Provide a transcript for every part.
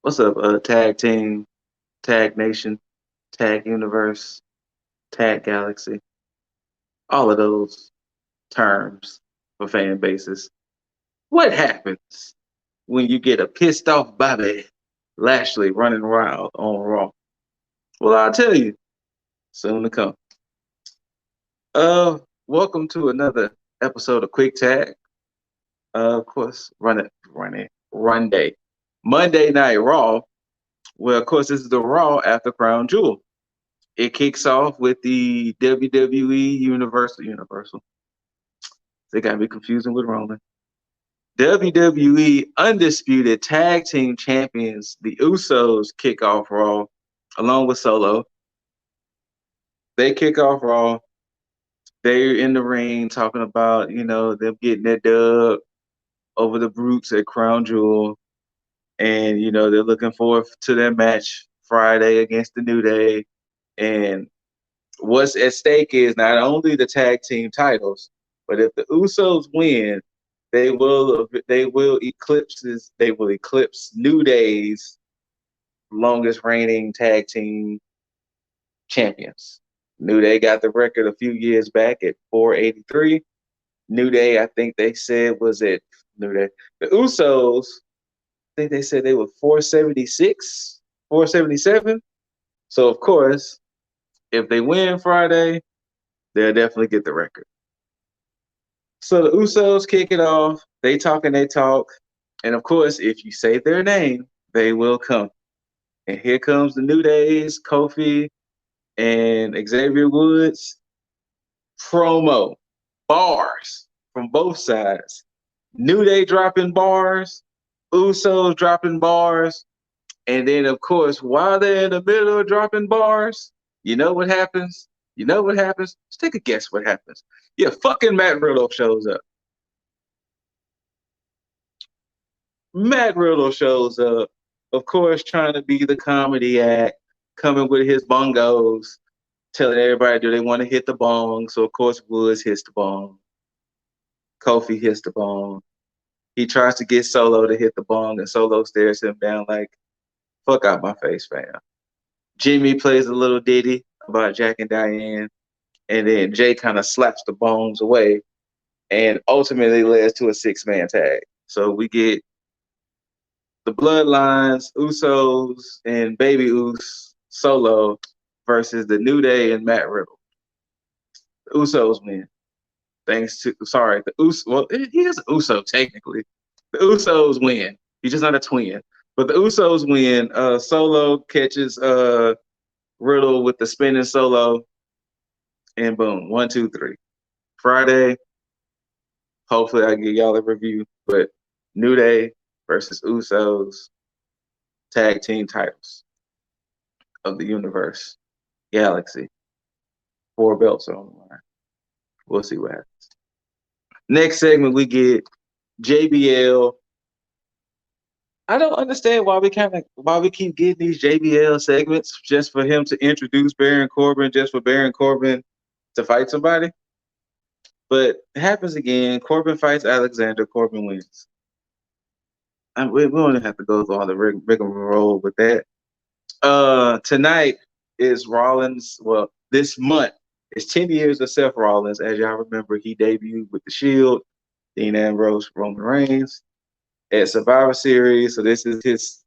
What's up, tag team, tag nation, tag universe, tag galaxy, all of those terms for fan bases. What happens when you get a pissed off Bobby Lashley running wild on Raw? Well, I'll tell you soon to come. Welcome to another episode of Quick Tag. Of course, run day. Monday Night Raw. Well, of course, this is the Raw after Crown Jewel. It kicks off with the WWE Universal. They got me confusing with Roman. WWE Undisputed Tag Team Champions, the Usos, kick off Raw along with Solo. They kick off Raw. They're in the ring talking about, them getting that dub over the Brutes at Crown Jewel. And, they're looking forward to their match Friday against the New Day. And what's at stake is not only the tag team titles, but if the Usos win, they will eclipse New Day's longest reigning tag team champions. New Day got the record a few years back at 483. New Day, I think they said was at New Day. The Usos, I think they said they were 476, 477. So of course, if they win Friday, they'll definitely get the record. So the Usos kick it off. They talk and they talk. And of course, if you say their name, they will come. And here comes the New Days, Kofi and Xavier Woods. Promo. Bars from both sides. New Day dropping bars. Usos dropping bars. And then, of course, while they're in the middle of dropping bars, you know what happens? You know what happens? Just take a guess what happens. Yeah, fucking Matt Riddle shows up. Matt Riddle shows up, of course, trying to be the comedy act, coming with his bongos, telling everybody do they want to hit the bong. So, of course, Woods hits the bong. Kofi hits the bong. He tries to get Solo to hit the bong, and Solo stares him down like, fuck out my face, fam. Jimmy plays a little ditty about Jack and Diane, and then Jay kind of slaps the bones away, and ultimately leads to a six-man tag. So we get the Bloodlines, Usos, and Baby Us Solo versus the New Day and Matt Riddle. The Usos win. The Usos. Well, he is an Uso technically. The Usos win. He's just not a twin. But the Usos win. Solo catches Riddle with the spinning solo, and boom, 1, 2, 3. Friday. Hopefully, I give y'all a review. But New Day versus Usos tag team titles of the universe, galaxy. 4 belts are on the line. We'll see what happens. Next segment, we get JBL. I don't understand why we keep getting these JBL segments just for him to introduce Baron Corbin, just for Baron Corbin to fight somebody. But it happens again. Corbin fights Alexander. Corbin wins. We don't have to go through all the rigmarole with that. Tonight is Rollins. Well, this month is 10 years of Seth Rollins. As y'all remember, he debuted with the Shield, Dean Ambrose, Roman Reigns at Survivor Series. So this is his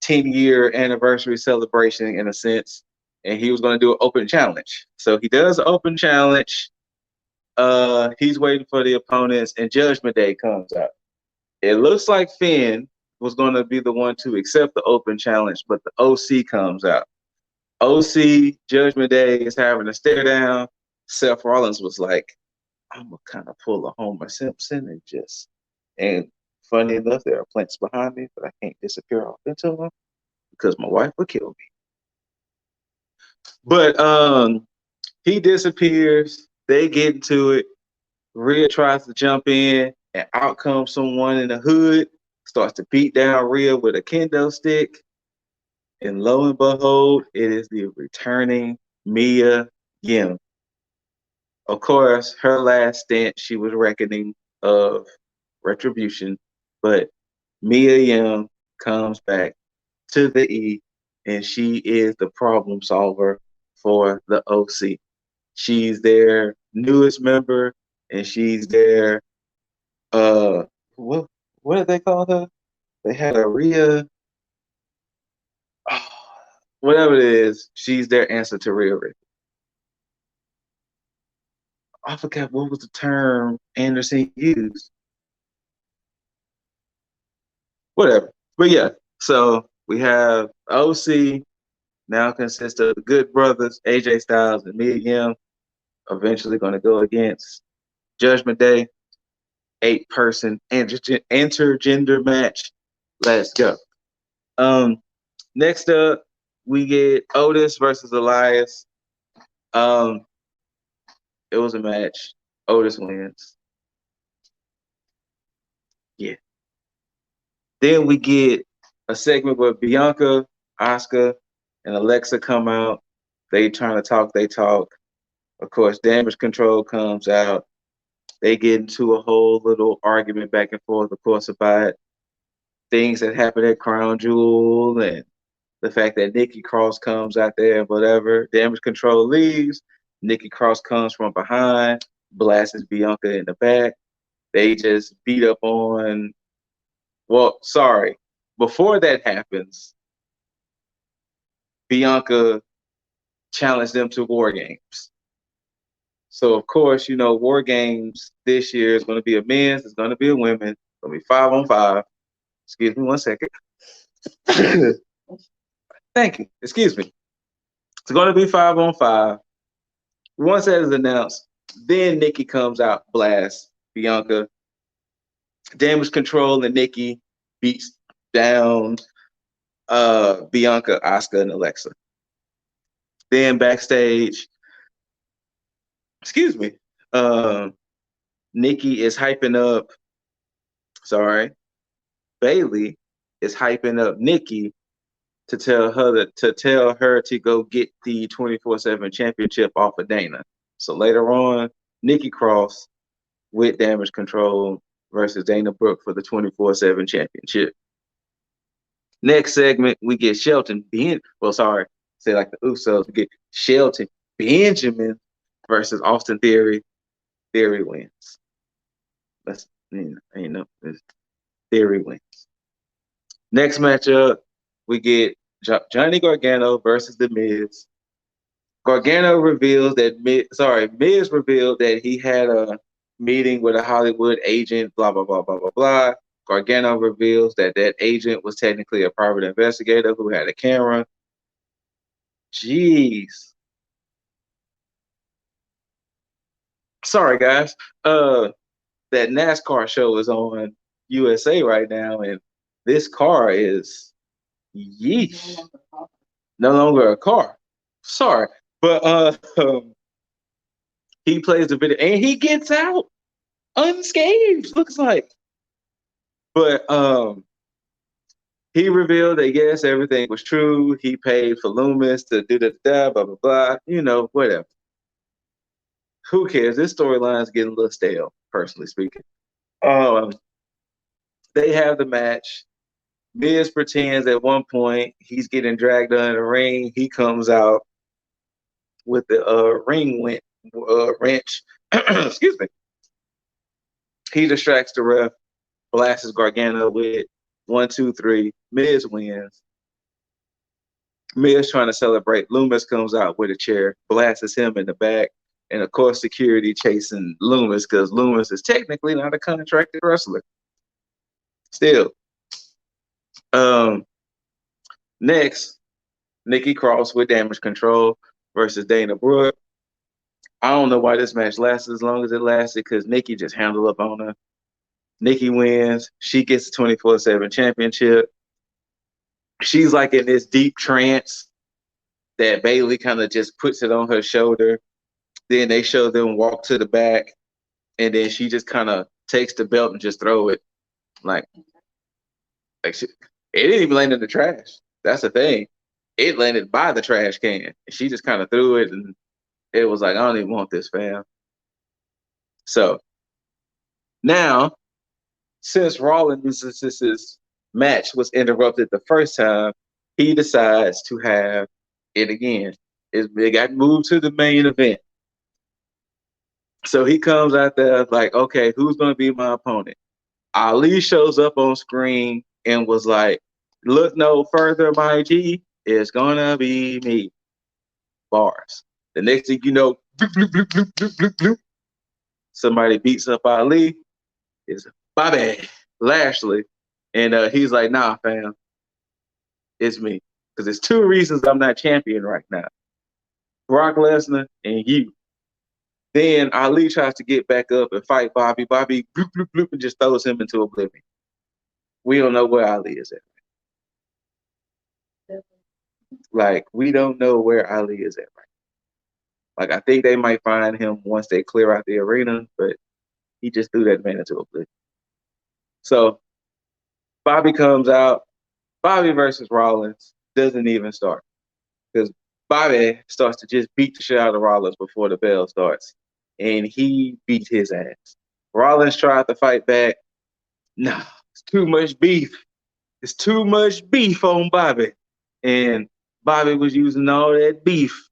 10-year anniversary celebration in a sense. And he was going to do an open challenge. So he does an open challenge. He's waiting for the opponents, and Judgment Day comes out. It looks like Finn was going to be the one to accept the open challenge, but the OC comes out. OC, Judgment Day is having a stare down. Seth Rollins was like, I'm going to kind of pull a Homer Simpson and funny enough, there are plants behind me, but I can't disappear off into them because my wife would kill me. But he disappears. They get into it. Rhea tries to jump in, and out comes someone in the hood, starts to beat down Rhea with a kendo stick. And lo and behold, it is the returning Mia Yim. Of course, her last stint, she was reckoning of retribution, but Mia Yim comes back to the E, and she is the problem solver for the OC. She's their newest member, and she's their uh what what did they call her? They had a Rhea, whatever it is. She's their answer to Rhea Ripley. I forgot what was the term Anderson used. Whatever, but yeah. So we have OC now consists of the Good Brothers, AJ Styles, and Mia Yim. Eventually going to go against Judgment Day, 8-person intergender match. Let's go. Next up, we get Otis versus Elias. It was a match. Otis wins. Yeah. Then we get a segment where Bianca, Asuka, and Alexa come out. They trying to talk. They talk. Of course, Damage Control comes out. They get into a whole little argument back and forth, of course, about things that happened at Crown Jewel and the fact that Nikki Cross comes out there and whatever. Damage Control leaves. Nikki Cross comes from behind, blasts Bianca in the back. They just beat up on. Well, sorry. Before that happens, Bianca challenged them to War Games. So, of course, you know, War Games this year is going to be a men's, it's going to be a women's, it's going to be 5-on-5. Excuse me 1 second. Thank you. Excuse me. It's going to be 5-on-5. Once that is announced, then Nikki comes out, blasts Bianca. Damage Control and Nikki beats down Bianca, Asuka, and Alexa. Then backstage, excuse me, Nikki is hyping up, Bayley is hyping up Nikki to tell her to go get the 24/7 championship off of Dana. So later on, Nikki Cross with Damage Control versus Dana Brooke for the 24/7 championship. Next segment, we get Shelton say like the Usos, we get Shelton Benjamin versus Austin Theory. Theory wins. That's Theory wins. Next matchup, we get Johnny Gargano versus The Miz. Gargano reveals that Miz revealed that he had a meeting with a Hollywood agent, blah, blah, blah, blah, blah, blah. Gargano reveals that agent was technically a private investigator who had a camera. Jeez. Sorry, guys. That NASCAR show is on USA right now, and this car is yeesh. No longer a car. Sorry. But he plays the video and he gets out unscathed, looks like. But he revealed that yes, everything was true. He paid for Loomis to do the blah blah blah. You know, whatever. Who cares? This storyline is getting a little stale, personally speaking. They have the match. Miz pretends at one point he's getting dragged under the ring. He comes out with the ring wrench. Excuse me. He distracts the ref, blasts Gargano with 1, 2, 3. Miz wins. Miz trying to celebrate. Loomis comes out with a chair, blasts him in the back, and of course security chasing Loomis because Loomis is technically not a contracted wrestler. Still. Next, Nikki Cross with Damage Control versus Dana Brooke. I don't know why this match lasted as long as it lasted because Nikki just handled up on her. Nikki wins. She gets the 24/7 championship. She's like in this deep trance that Bayley kind of just puts it on her shoulder. Then they show them walk to the back, and then she just kind of takes the belt and just throw it. Like it didn't even land in the trash. That's the thing. It landed by the trash can. She just kind of threw it, and it was like, I don't even want this, fam. So now, since Rollins is match was interrupted the first time, he decides to have it again. It got moved to the main event. So he comes out there like, okay, who's going to be my opponent? Ali shows up on screen and was like, look no further, my G, it's going to be me. Bars. The next thing you know, bloop, bloop, bloop, bloop, bloop, bloop, bloop, somebody beats up Ali. It's Bobby Lashley. And he's like, nah, fam, it's me. Because there's two reasons I'm not champion right now. Brock Lesnar and you. Then Ali tries to get back up and fight Bobby. Bobby bloop, bloop, bloop, and just throws him into oblivion. We don't know where Ali is at. Like, we don't know where Ali is at right. Like, I think they might find him once they clear out the arena, but he just threw that man into oblivion. So Bobby comes out. Bobby versus Rollins doesn't even start because Bobby starts to just beat the shit out of Rollins before the bell starts, and he beat his ass. Rollins tried to fight back. Nah, it's too much beef. It's too much beef on Bobby, and Bobby was using all that beef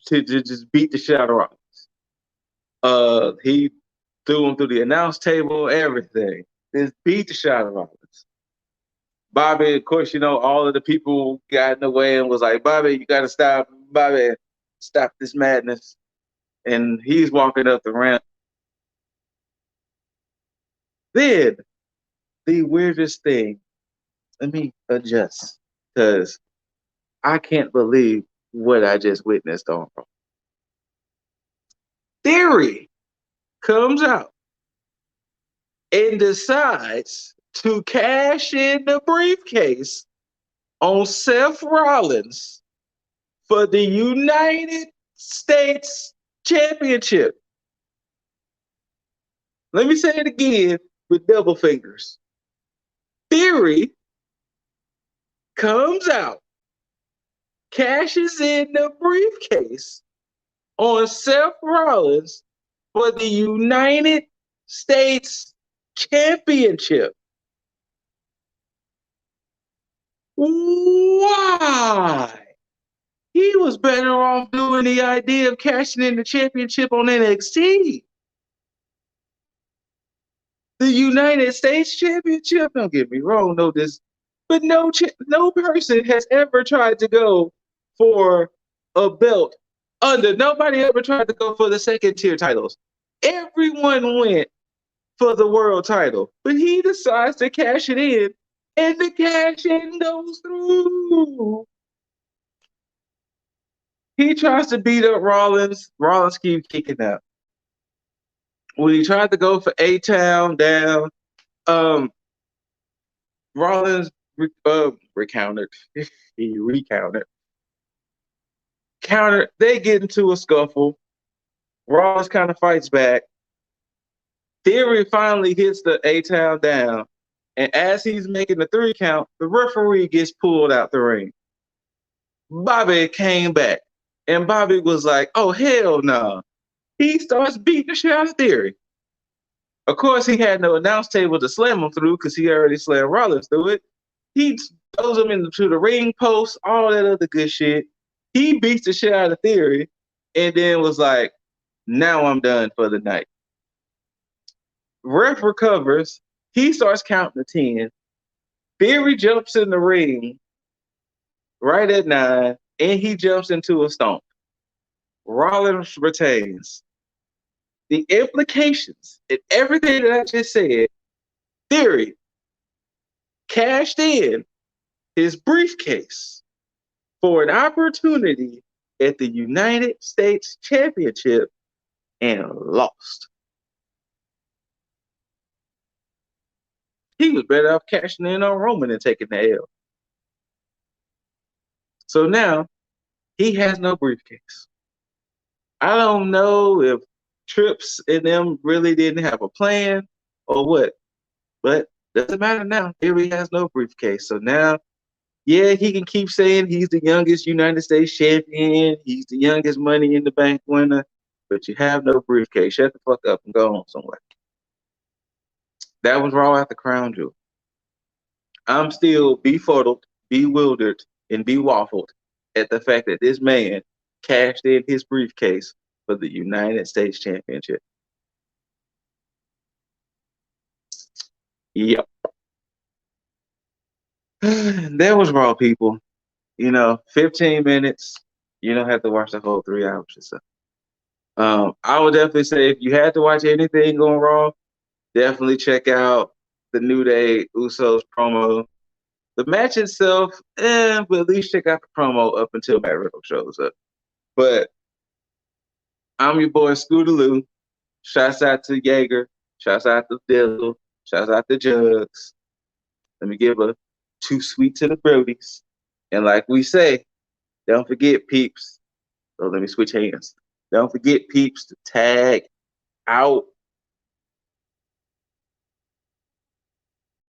to just beat the shit out of Rollins. He threw him through the announce table, everything. Just beat the shit out of Rollins. Bobby, of course, you know, all of the people got in the way and was like, Bobby, you got to stop. Bobby, stop this madness. And he's walking up the ramp. Then, the weirdest thing, let me adjust, because I can't believe what I just witnessed on Raw. Theory comes out and decides to cash in the briefcase on Seth Rollins for the United States Championship. Let me say it again with double fingers. Theory comes out, cashes in the briefcase on Seth Rollins for the United States Championship. Why? He was better off doing the idea of cashing in the championship on NXT. The United States Championship, don't get me wrong, but no person has ever tried to go for a belt nobody ever tried to go for the second tier titles. Everyone went for the world title, but he decides to cash it in, and the cash in goes through. He tries to beat up Rollins. Rollins keeps kicking out. When he tried to go for A-Town down, Rollins recountered. He recountered. Counter. They get into a scuffle. Rollins kind of fights back. Theory finally hits the A-Town down, and as he's making the 3 count, the referee gets pulled out the ring. Bobby came back, and Bobby was like, "Oh hell no!" He starts beating the shit out of Theory. Of course, he had no announce table to slam him through because he already slammed Rollins through it. He throws him into the ring post, all that other good shit. He beats the shit out of Theory, and then was like, "Now I'm done for the night." Ref recovers. He starts counting to 10. Theory jumps in the ring right at 9, and he jumps into a stomp. Rollins retains. The implications and everything that I just said, Theory cashed in his briefcase for an opportunity at the United States Championship and lost. He was better off cashing in on Roman and taking the L. So now he has no briefcase. I don't know if Trips and them really didn't have a plan or what, but doesn't matter now. Theory has no briefcase. So now, yeah, he can keep saying he's the youngest United States champion. He's the youngest Money in the Bank winner, but you have no briefcase. Shut the fuck up and go on somewhere. That was Raw after Crown Jewel. I'm still befuddled, bewildered, and bewaffled at the fact that this man cashed in his briefcase for the United States Championship. Yep. That was Raw, people. 15 minutes. You don't have to watch the whole 3 hours or so. I would definitely say if you had to watch anything going Raw, definitely check out the New Day Usos promo. The match itself, but at least check out the promo up until Matt Riddle shows up. But I'm your boy Scootaloo. Shouts out to Jaeger. Shouts out to Dizzle. Shouts out to Juggs. Let me give a too sweet to the Brodies. And like we say, don't forget, peeps. So let me switch hands. Don't forget, peeps, to tag out.